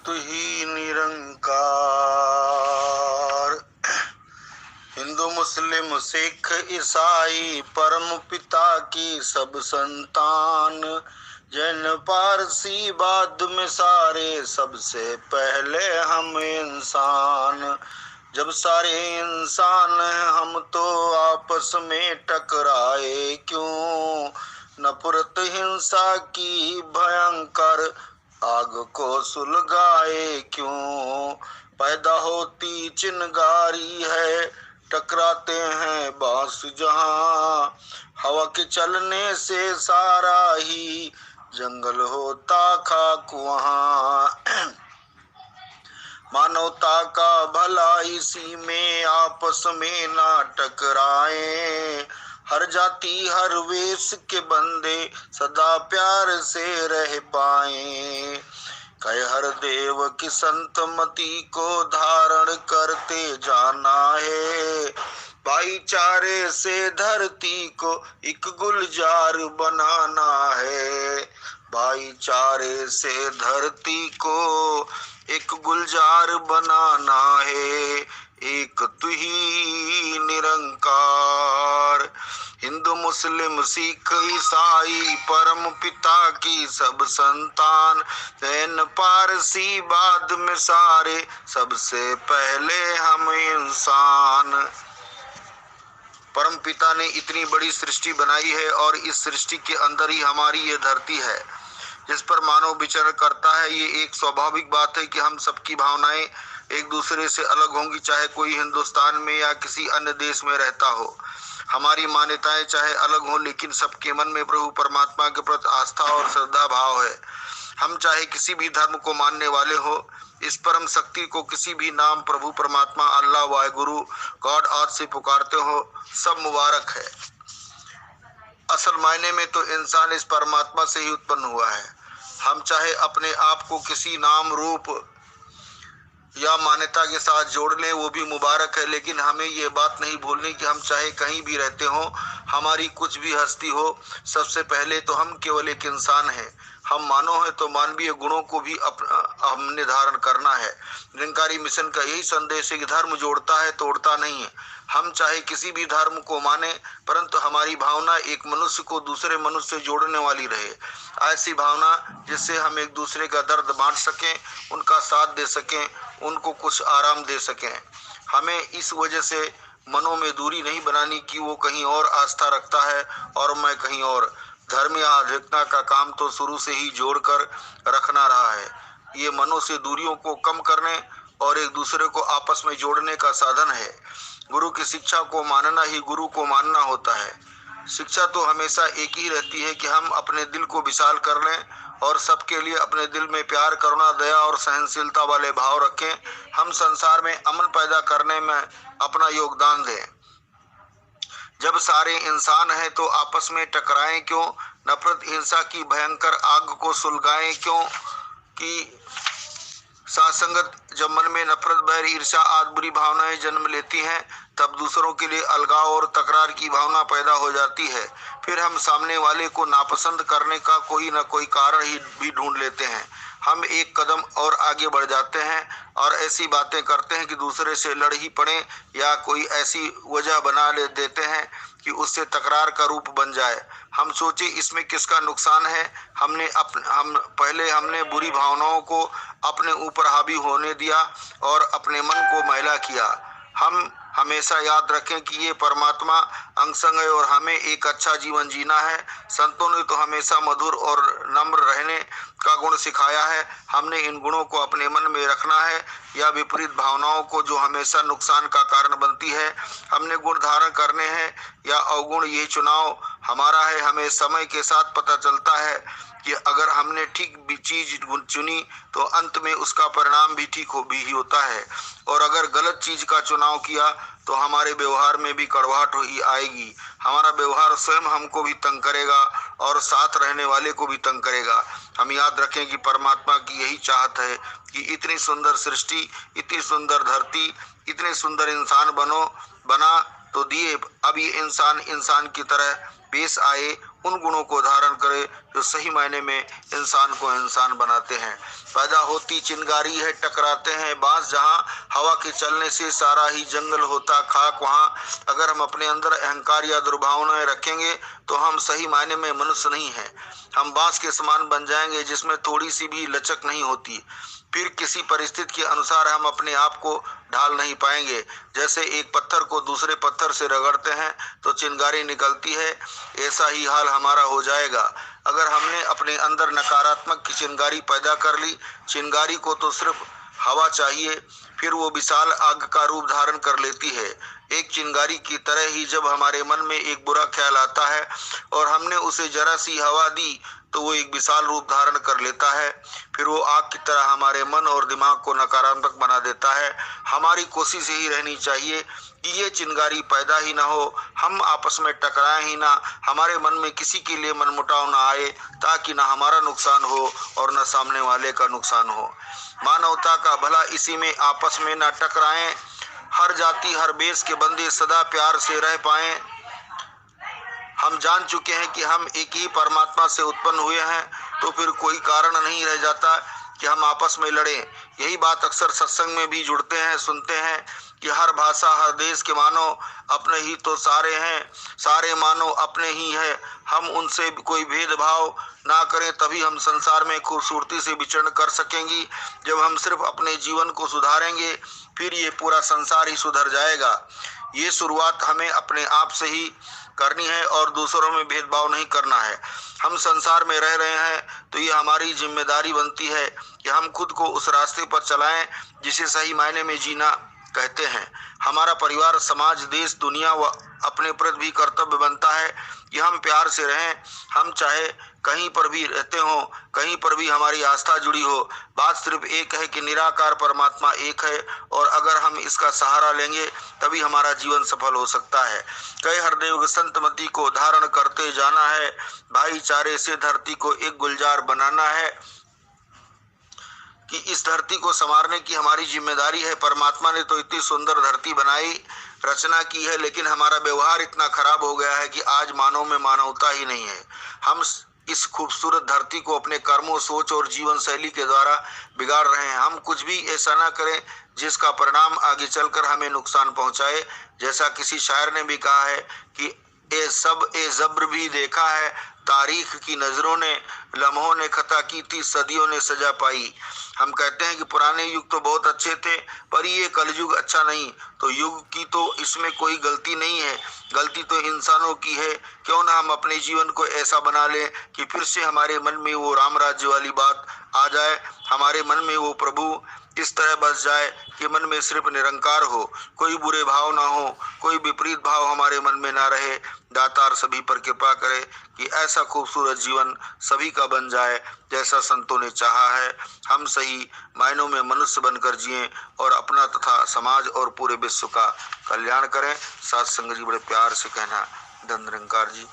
तू ही निरंकार। हिंदू मुस्लिम सिख ईसाई परम पिता की सब संतान, जैन पारसी बाद में सारे सबसे पहले हम इंसान। जब सारे इंसान हैं हम तो आपस में टकराए क्यों, नफरत हिंसा की भयंकर आग को सुलगाए क्यों। पैदा होती चिंगारी है, टकराते हैं बांस जहां, हवा के चलने से सारा ही जंगल होता खाक वहां। मानवता का भला इसी में आपस में ना टकराए, हर जाति हर वेश के बंदे सदा प्यार से रह पाए। कहे हर देव की संतमति को धारण करते जाना है, भाईचारे से धरती को एक गुलजार बनाना है। भाईचारे से धरती को एक गुलजार बनाना है, एक तू ही निरंकार। हिंदू मुस्लिम सिख ईसाई परम पिता की सब संतान, जैन पारसी बाद में सारे सबसे पहले हम इंसान। परम पिता ने इतनी बड़ी सृष्टि बनाई है और इस सृष्टि के अंदर ही हमारी ये धरती है जिस पर मानव विचरण करता है। ये एक स्वाभाविक बात है कि हम सबकी भावनाएं एक दूसरे से अलग होंगी, चाहे कोई हिंदुस्तान में या किसी अन्य देश में रहता हो। हमारी मान्यताएं चाहे अलग हों, लेकिन सबके मन में प्रभु परमात्मा के प्रति आस्था और श्रद्धा भाव है। हम चाहे किसी भी धर्म को मानने वाले हो, इस परम शक्ति को किसी भी नाम प्रभु परमात्मा अल्लाह वाहिगुरु गॉड और से पुकारते हो, सब मुबारक है। असल मायने में तो इंसान इस परमात्मा से ही उत्पन्न हुआ है। हम चाहे अपने आप को किसी नाम रूप या मान्यता के साथ जोड़ लें, वो भी मुबारक है, लेकिन हमें ये बात नहीं भूलनी कि हम चाहे कहीं भी रहते हो, हमारी कुछ भी हस्ती हो, सबसे पहले तो हम केवल एक इंसान हैं। हम मानव है तो मानवीय गुणों को भी हमने धारण करना है। निरंकारी मिशन का यही संदेश है कि धर्म जोड़ता है, तोड़ता नहीं है। हम चाहे किसी भी धर्म को माने, परंतु हमारी भावना एक मनुष्य को दूसरे मनुष्य से जोड़ने वाली रहे। ऐसी भावना जिससे हम एक दूसरे का दर्द बांट सकें, उनका साथ दे सकें, उनको कुछ आराम दे सकें। हमें इस वजह से मनों में दूरी नहीं बनानी कि वो कहीं और आस्था रखता है और मैं कहीं और। धर्म या आध्यात्मिकता का काम तो शुरू से ही जोड़कर रखना रहा है। ये मनों से दूरियों को कम करने और एक दूसरे को आपस में जोड़ने का साधन है। गुरु की शिक्षा को मानना ही गुरु को मानना होता है। शिक्षा तो हमेशा एक ही रहती है कि हम अपने दिल को विशाल कर लें और सबके लिए अपने दिल में प्यार, करुणा, दया और सहनशीलता वाले भाव रखें। हम संसार में अमन पैदा करने में अपना योगदान दें। जब सारे इंसान हैं तो आपस में टकराएं क्यों, नफरत हिंसा की भयंकर आग को सुलगाएं क्यों। कि सासंगत जब मन में नफरत, बैर, ईर्ष्या आदि बुरी भावनाएं जन्म लेती हैं, तब दूसरों के लिए अलगाव और तकरार की भावना पैदा हो जाती है। फिर हम सामने वाले को नापसंद करने का कोई न कोई कारण ही भी ढूंढ लेते हैं। हम एक कदम और आगे बढ़ जाते हैं और ऐसी बातें करते हैं कि दूसरे से लड़ ही पड़े, या कोई ऐसी वजह बना देते हैं कि उससे तकरार का रूप बन जाए। हम सोचे इसमें किसका नुकसान है। हमने बुरी भावनाओं को अपने ऊपर हावी होने दिया और अपने मन को मैला किया। हम हमेशा याद रखें कि ये परमात्मा अंग संग है और हमें एक अच्छा जीवन जीना है। संतों ने तो हमेशा मधुर और नम्र रहने का गुण सिखाया है। हमने इन गुणों को अपने मन में रखना है या विपरीत भावनाओं को जो हमेशा नुकसान का कारण बनती है, हमने गुण धारण करने हैं या अवगुण, ये चुनाव हमारा है। हमें समय के साथ पता चलता है कि अगर हमने ठीक चीज चुनी तो अंत में उसका परिणाम भी ठीक ही होता है, और अगर गलत चीज का चुनाव किया तो हमारे व्यवहार में भी कड़वाहट ही आएगी। हमारा व्यवहार स्वयं हमको भी तंग करेगा और साथ रहने वाले को भी तंग करेगा। हम याद रखें कि परमात्मा की यही चाहत है कि इतनी सुंदर सृष्टि, इतनी सुंदर धरती, इतने सुंदर इंसान बना तो दिए। अब ये इंसान की तरह पेश आए उन गुणों को धारण करे जो सही मायने में इंसान को इंसान बनाते हैं। पैदा होती चिंगारी है, टकराते हैं बांस, जहाँ हवा के चलने से सारा ही जंगल होता खाक, वहाँ अगर हम अपने अंदर अहंकार या दुर्भावनाएं रखेंगे तो हम सही मायने में मनुष्य नहीं हैं। हम बांस के समान बन जाएंगे जिसमें थोड़ी सी भी लचक नहीं होती। फिर किसी परिस्थिति के अनुसार हम अपने आप को ढाल नहीं पाएंगे। जैसे एक पत्थर को दूसरे पत्थर से रगड़ते हैं तो चिंगारी निकलती है, ऐसा ही हाल हमारा हो जाएगा। अगर हमने अपने अंदर नकारात्मक की चिंगारी पैदा कर ली, चिंगारी को तो सिर्फ हवा चाहिए, फिर वो विशाल आग का रूप धारण कर लेती है। एक चिंगारी की तरह ही जब हमारे मन में एक बुरा ख्याल आता है और हमने उसे जरा सी हवा दी तो वो एक विशाल रूप धारण कर लेता है। फिर वो आग की तरह हमारे मन और दिमाग को नकारात्मक बना देता है। हमारी कोशिश यही रहनी चाहिए कि ये चिंगारी पैदा ही ना हो, हम आपस में टकराएं ही ना, हमारे मन में किसी के लिए मनमुटाव ना आए, ताकि ना हमारा नुकसान हो और न सामने वाले का नुकसान हो। मानवता का भला इसी में, आपस में ना टकराएं, हर जाति हर बेस के बंदे सदा प्यार से रह पाएं। हम जान चुके हैं कि हम एक ही परमात्मा से उत्पन्न हुए हैं, तो फिर कोई कारण नहीं रह जाता कि हम आपस में लड़ें। यही बात अक्सर सत्संग में भी जुड़ते हैं, सुनते हैं कि हर भाषा हर देश के मानो अपने ही तो सारे हैं, सारे मानो अपने ही हैं। हम उनसे कोई भेदभाव ना करें, तभी हम संसार में खूबसूरती से विचरण कर सकेंगी। जब हम सिर्फ अपने जीवन को सुधारेंगे, फिर ये पूरा संसार ही सुधर जाएगा। ये शुरुआत हमें अपने आप से ही करनी है और दूसरों में भेदभाव नहीं करना है। हम संसार में रह रहे हैं तो ये हमारी जिम्मेदारी बनती है कि हम खुद को उस रास्ते पर चलाएं जिसे सही मायने में जीना कहते हैं। हमारा परिवार, समाज, देश, दुनिया व अपने प्रति भी कर्तव्य बनता है कि हम प्यार से रहें। हम चाहे कहीं पर भी रहते हो, कहीं पर भी हमारी आस्था जुड़ी हो, बात सिर्फ एक है कि निराकार परमात्मा एक है और अगर हम इसका सहारा लेंगे तभी हमारा जीवन सफल हो सकता है। कई हरदेव संतमती को धारण करते जाना है, भाईचारे से धरती को एक गुलजार बनाना है कि इस धरती को संवारने की हमारी जिम्मेदारी है। परमात्मा ने तो इतनी सुंदर धरती बनाई, रचना की है, लेकिन हमारा व्यवहार इतना खराब हो गया है कि आज मानव में मानवता ही नहीं है। हम इस खूबसूरत धरती को अपने कर्मों, सोच और जीवन शैली के द्वारा बिगाड़ रहे हैं। हम कुछ भी ऐसा ना करें जिसका परिणाम आगे चलकर हमें नुकसान पहुंचाए। जैसा किसी शायर ने भी कहा है कि ए सब ए जब्र भी देखा है, तारीख की नजरों ने, लम्हों ने खता की थी, सदियों ने सजा पाई। हम कहते हैं कि पुराने युग तो बहुत अच्छे थे, पर ये कलयुग अच्छा नहीं। तो युग की तो इसमें कोई गलती नहीं है, गलती तो इंसानों की है। क्यों ना हम अपने जीवन को ऐसा बना लें कि फिर से हमारे मन में वो राम राज्य वाली बात आ जाए, हमारे मन में वो प्रभु इस तरह बस जाए कि मन में सिर्फ निरंकार हो, कोई बुरे भाव ना हो, कोई विपरीत भाव हमारे मन में ना रहे। दातार सभी पर कृपा करे कि ऐसा खूबसूरत जीवन सभी का बन जाए जैसा संतों ने चाहा है। हम सही मायनों में मनुष्य बनकर जिएं और अपना तथा समाज और पूरे विश्व का कल्याण करें। साथ संग जी बड़े प्यार से कहना, धन निरंकार जी।